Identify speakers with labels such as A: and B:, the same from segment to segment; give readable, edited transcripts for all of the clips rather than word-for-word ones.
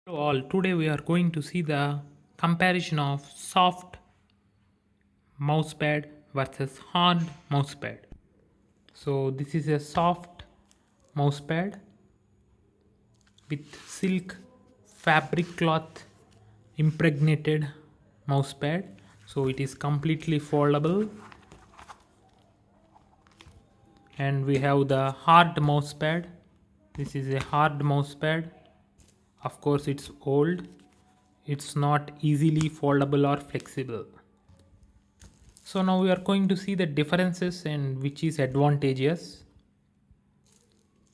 A: Hello all, today we are going to see the comparison of soft mousepad versus hard mousepad. So this is a soft mousepad with silk fabric cloth impregnated mousepad. So it is completely foldable, and we have the hard mousepad. This is a hard mousepad. Of course it's old, it's not easily foldable or flexible. So now we are going to see the differences and which is advantageous.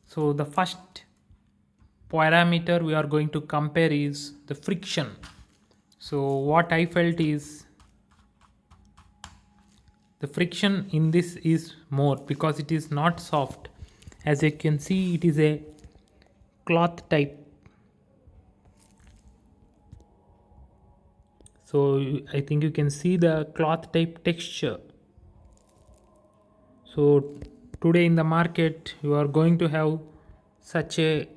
A: So the first parameter we are going to compare is the friction. So what I felt is the friction in this is more because it is not soft. As you can see, it is a cloth type. So I think you can see the cloth type texture. So today in the market you are going to have such a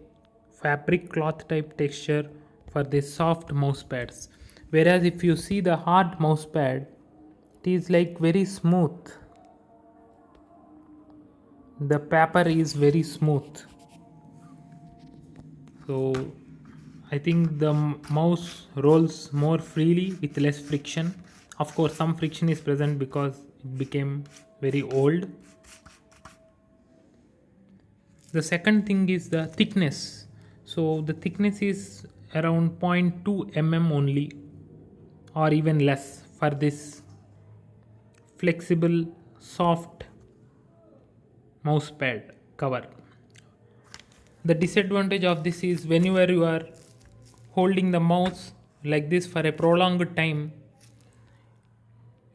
A: fabric cloth type texture for the soft mouse pads, whereas if you see the hard mouse pad, it is like very smooth. The paper is very smooth, so I think the mouse rolls more freely with less friction. Of course some friction is present because it became very old. The second thing is the thickness. So the thickness is around 0.2 mm only, or even less, for this flexible soft mouse pad cover. The disadvantage of this is whenever you are holding the mouse like this for a prolonged time,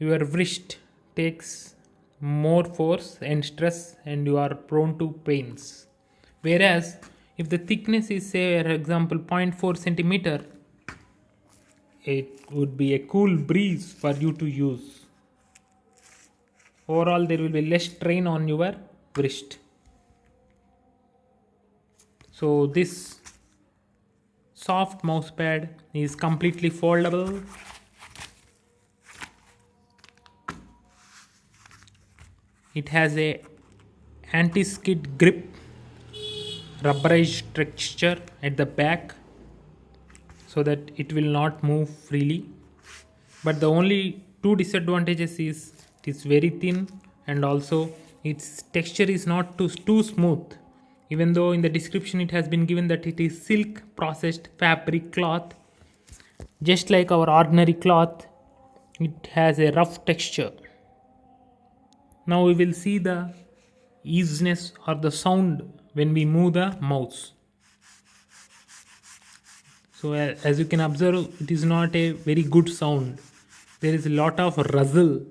A: your wrist takes more force and stress and you are prone to pains. Whereas if the thickness is, say, for example, 0.4 centimeter, it would be a cool breeze for you to use. Overall there will be less strain on your wrist. So this soft mouse pad is completely foldable. It has a anti-skid grip, rubberized texture at the back so that it will not move freely. But the only two disadvantages is it is very thin, and also its texture is not too smooth, even though in the description it has been given that it is silk processed fabric cloth. Just like our ordinary cloth, it has a rough texture. Now we will see the easiness or the sound when we move the mouse. So as you can observe, it is not a very good sound. There is a lot of rustle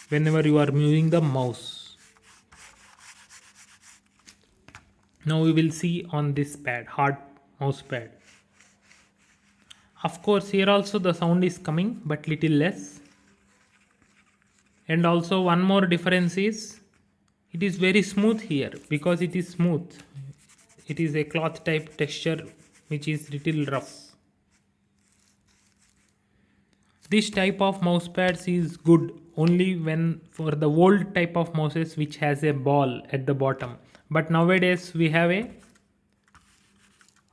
A: whenever you are moving the mouse. Now we will see on this pad, hard mouse pad. Of course here also the sound is coming, but little less. And also one more difference is it is very smooth here because it is smooth. It is a cloth type texture which is little rough. This type of mouse pads is good only when for the old type of mouses which has a ball at the bottom. But nowadays we have a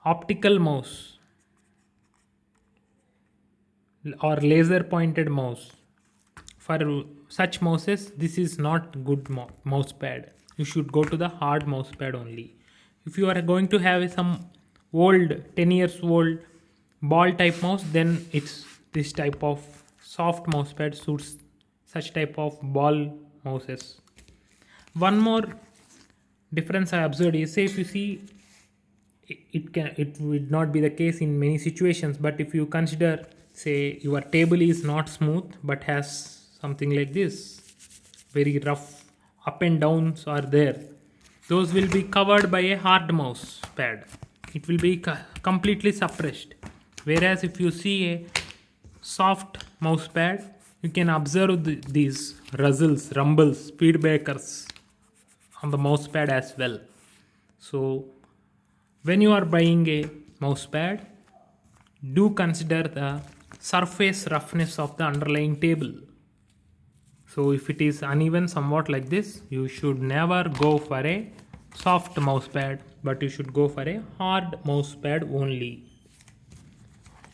A: optical mouse or laser pointed mouse. For such mouses this is not good mouse pad. You should go to the hard mouse pad only. If you are going to have some old 10 years old ball type mouse, then it's this type of soft mouse pad suits such type of ball mouses. One more difference I observed is, say if you see, it would not be the case in many situations, but if you consider, say your table is not smooth but has something like this, very rough up and downs are there, those will be covered by a hard mouse pad. It will be completely suppressed. Whereas if you see a soft mouse pad, you can observe these rustles, rumbles, feedbackers on the mouse pad as well. So when you are buying a mouse pad, do consider the surface roughness of the underlying table. So if it is uneven somewhat like this, you should never go for a soft mousepad, but you should go for a hard mousepad only.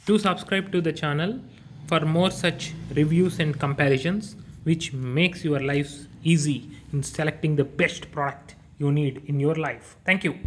A: Do subscribe to the channel for more such reviews and comparisons, which makes your life easy in selecting the best product you need in your life. Thank you.